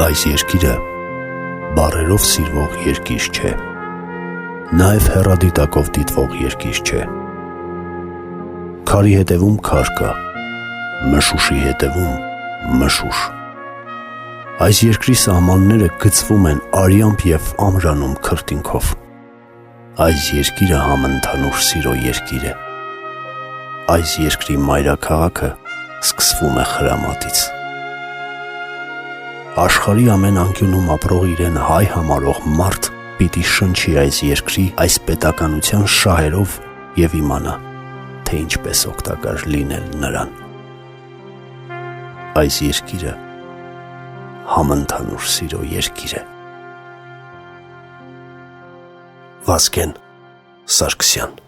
Այս երկիրը բառերով սիրվող երկիր չէ, նաև հեռադիտակով դիտվող երկիր չէ։ Քարի հետևում քար կա, մշուշի հետևում մշուշ։ Այս երկրի սահմանները գծվում են արյամբ և ամրանում քրտինքով։ Այս երկիրը համընդհանուր սիրո երկիր է։ Այս երկրի մայրաքաղաքը սկսվում է խրամատից։ Աշխարհի ամեն անկյունում ապրող իրեն հայ համարող մարդ պիտի շնչի այս երկրի այս պետականության շահերով և իմանա, թե ինչպես օգտակար լինել նրան։ Այս երկիրը համընդհանուր սիրո երկիր է։ Վազգեն Սարգսյան։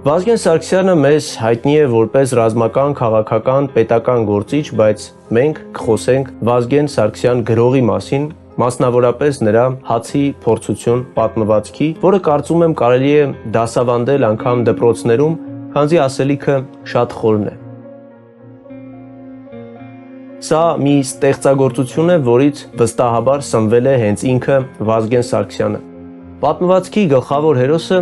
Վազգեն Սարգսյանը մեզ հայտնի է որպես ռազմական, քաղաքական, պետական գործիչ, բայց մենք կխոսենք Վազգեն Սարգսյան գրողի մասին, մասնավորապես նրա «Հացի փորձություն» պատմվածքի, որը կարծում եմ կարելի է դասավանդել անգամ դպրոցներում, քանզի ասելիքը շատ խորն է։ Սա մի ստեղծագործություն է, որից վստահաբար սնվել է հենց ինքը Վազգեն Սարգսյանը։ Պատմվածքի գլխավոր հերոսը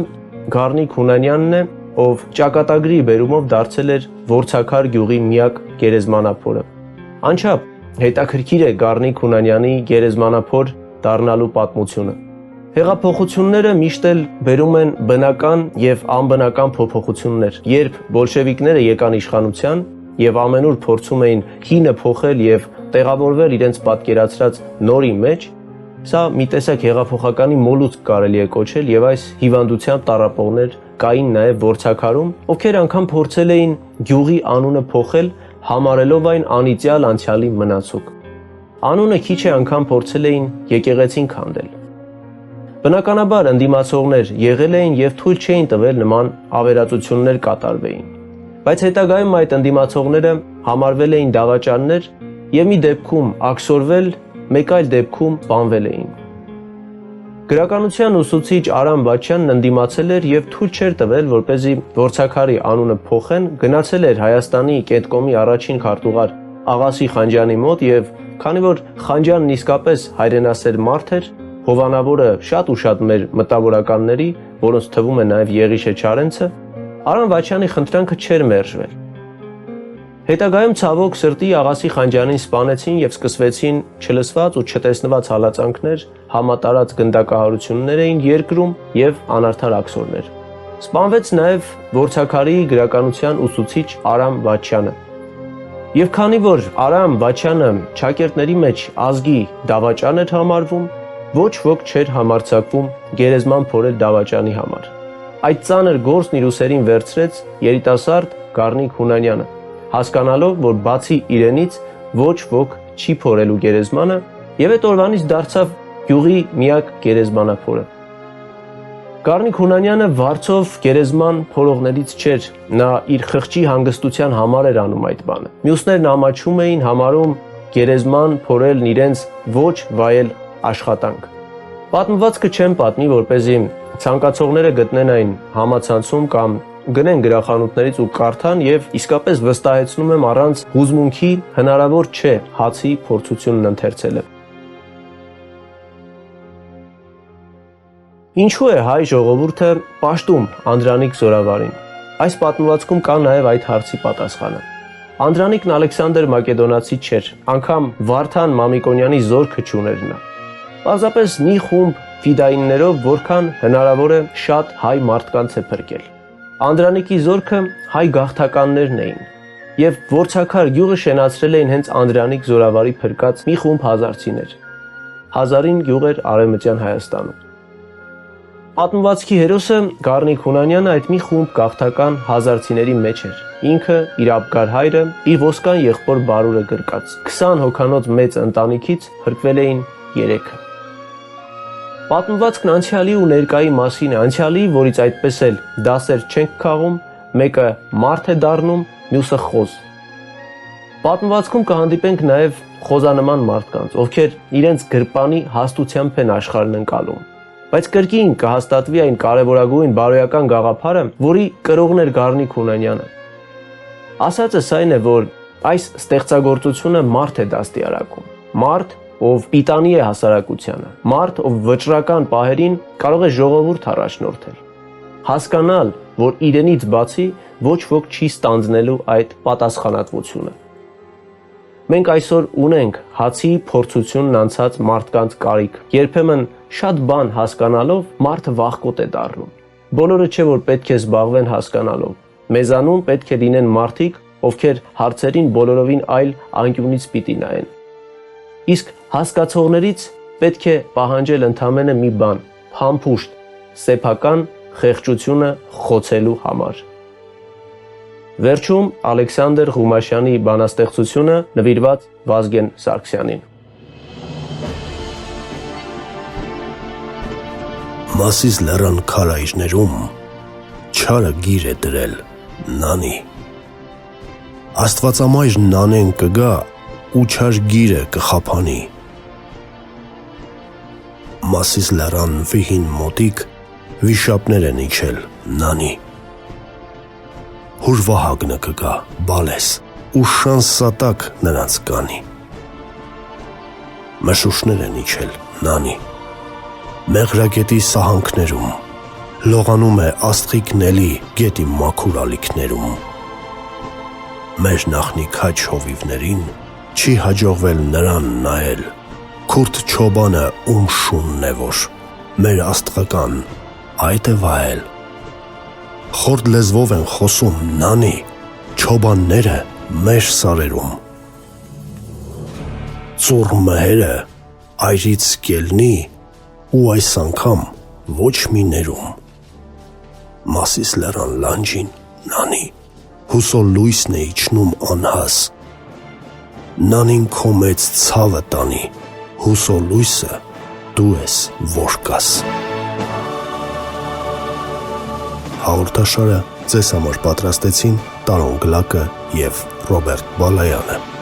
Գառնիկ Հունանյանն է, ով ճակատագրի բերումով դարձել էր Որցաքար գյուղի միակ գերեզմանափորը։ Անչափ հետաքրքիր է Գառնիկ Հունանյանի գերեզմանափոր դառնալու պատմությունը։ Հեղափոխությունները միշտ էլ բերում են բնական և անբնական փոփոխություններ։ Երբ բոլշևիկները եկան իշխանության և ամենուր փորձում էին հինը փոխել և տեղավորվել իրենց պատկերացրած նորի մեջ, սա մի տեսակ հեղափոխականի մոլուցք կարելի է կոչել և այս հիվանդությամբ տառապողներ կային նաև Որցաքարում, ովքեր անգամ փորձել էին գյուղի անունը փոխել, համարելով այն անիծյալ անցյալի մնացוק։ Անունը քիչ է անգամ փորձել էին եկեղեցին քանդել։ Բնականաբար ընդդիմացողներ եղել էին և թույլ չէին տվել նման ավերածություններ կատարվեին։ Բայց հետագայում այդ ընդդիմացողները համարվել էին դավաճաններ և մի դեպքում աքսորվել, մեկ այլ դեպքում սպանվել էին։ Գրականության ուսուցիչ Արամ Բաչյանն ընդդիմացել էր և թույլ չէր տվել, որպեսզի Որցաքարի անունը փոխեն, գնացել էր Հայաստանի Կենտկոմի առաջին քարտուղար Աղասի Խանջյանի մոտ և քանի որ Խանջյանն իսկապես հայրենասեր մարդ էր, հովանավորը շատ ու շատ մեր մտավորականների, որոնց թվում է նաև Եղիշե Չարենցը, Արամ Բաչյանի խնդրանքը չէր մերժվել։ Հետագայում ցավոք սրտի Աղասի Խանջյանին սպանեցին և սկսվեցին չլսված ու չտեսնված հալածանքներ, համատարած գնդակահարություններ էին երկրում և անարդար աքսորներ։ Սպանվեց նաև Որցաքարի գրականության ուսուցիչ Արամ Բաչյանը։ Եվ քանի որ Արամ Բաչյանը ճակերտների մեջ ազգի դավաճան էր համարվում, ոչ ոք չէր համարձակվում գերեզման փորել դավաճանի համար։ Այդ ծանր գործն իր ուսերին վերցրեց երիտասարդ Գառնիկ Հունանյանը, հասկանալով, որ բացի իրենից ոչ ոք չի փորելու գերեզմանը և այդ օրվանից դարձավ գյուղի միակ գերեզմանափորը։ Գառնիկ Հունանյանը վարձով գերեզման փորողներից չէր, նա իր խղճի հանգստության համար էր անում այդ բանը։ Մյուսներն ամաչում էին, համարում գերեզման փորելն իրենց ոչ վայել աշխատանք։ Պատմվածքը չեմ պատմի, որպեսզի ցանկացողները գտնեն այն համացանցում կամ գնեն գրախանութներից ու կարդան և իսկապես վստահեցնում եմ առանց հուզմունքի հնարավոր չէ հացի փորձությունն ընթերցելը։ Ինչու է հայ ժողովուրդը պաշտում Անդրանիկ Զորավարին։ Այս պատմվածքում կա նաև այդ հարցի պատասխանը։ Անդրանիկն Ալեքսանդր Մակեդոնացի չէր, անգամ Վարդան Մամիկոնյանի զորքը չուներ նա։ Պարզապես մի խումբ ֆիդայիններով որքան հնարավոր է շատ հայ մարդկանց է փրկել։ Անդրանիկի զորքը հայ գաղթականներն էին և Որցաքար գյուղը շենացրել էին հենց Անդրանիկ Զորավարի փրկած մի խումբ հազարցիներ։ Հազարին գյուղ էր Արևմտյան Հայաստանում։ Պատմվածքի հերոսը Գառնիկ Հունանյանը այդ մի խումբ գաղթական հազարցիների մեջ էր։ Ինքը, իր ապկար հայրը, իր ոսկան եղբոր Բարուրը գրկած։ 20 հոգանոց մեծ ընտանիքից փրկվել էին 3-ը։ Պատմվածքն անցյալի ու ներկայի մասին է, անցյալի, որից այդպես էլ դասեր չենք քաղում, մեկը մարդ է դառնում, մյուսը խոզ։ Պատմվածքում կհանդիպենք նաև խոզանման մարդկանց, ովքեր իրենց գրպանի հաստությամբ են աշխարհն ընկալում։ Բայց կրկին կհաստատվի այն կարևորագույն բարոյական գաղափարը, որի կրողն էր Գառնիկ Հունանյանը։ Ասածս այն է, որ այս ստեղծագործությունը մարդ է դաստիարակում, մարդ, ով պիտանի է հասարակությանը, մարդ, ով վճռական պահերին կարող է ժողովուրդ առաջնորդել, հասկանալ, որ իրենից բացի ոչ ոք չի ստանձնելու այդ պատասխանատվությունը։ Մենք այսօր ունենք հացի փորձությունն անցած մարդկանց կարիք։ Երբեմն շատ բան հասկանալով մարդը վախկոտ է դառնում։ Բոլորը չէ որ պետք է զբաղվեն հասկանալով։ Մեզանում պետք է լինեն մարդիկ, ովքեր հարցերին բոլորովին այլ անկյունից պիտի նայեն։ Իսկ հասկացողներից պետք է պահանջել ընդամենը մի բան՝ փամփուշտ, սեփական խեղճությունը խոցելու համար։ Վերջում Ալեքսանդր Ղումաշյանի բանաստեղծությունը նվիրված Վազգեն Սարգսյանին։ Մասիս լեռան քարայրներում չարը գիր է դրել նանի։ Աստվածամայր նանեն կգա ու չար գիրը կխափանի։ Մասիս լեռան վիհին մոտիկ վիշապներ են իջել նանի։ Հուր Վահագնը կգա բալես ու շանսատակ նրանց կանի։ Մշուշներ են իջել նանի։ Մեղրագետի սահանքներում լողանում է աստղիկնելի գետի մաքուր ալիքներում։ Մեր նախնիկ հաջ հովիվներին չի հաջողվել նրան նայել։ Քուրդ չոբանը ում շունն է որ մեր աստղական այդ է վայել։ Խորդ լեզվով են խոսում նանի չոբանները մեր սարերում։ Ծուռ մհերը այրից կելնի ու այս անգամ ոչ մի ներում։ Մասիս լեռան լանջին նանի հուսո լույսն է իջնում անհաս։ Նանին քո մեծ ցավը տանի հուսո լույսը դու ես որ կաս։ Հաղորդաշարը ձեզ համար պատրաստեցին Տարոն Գլակը և Ռոբերտ Բալայանը։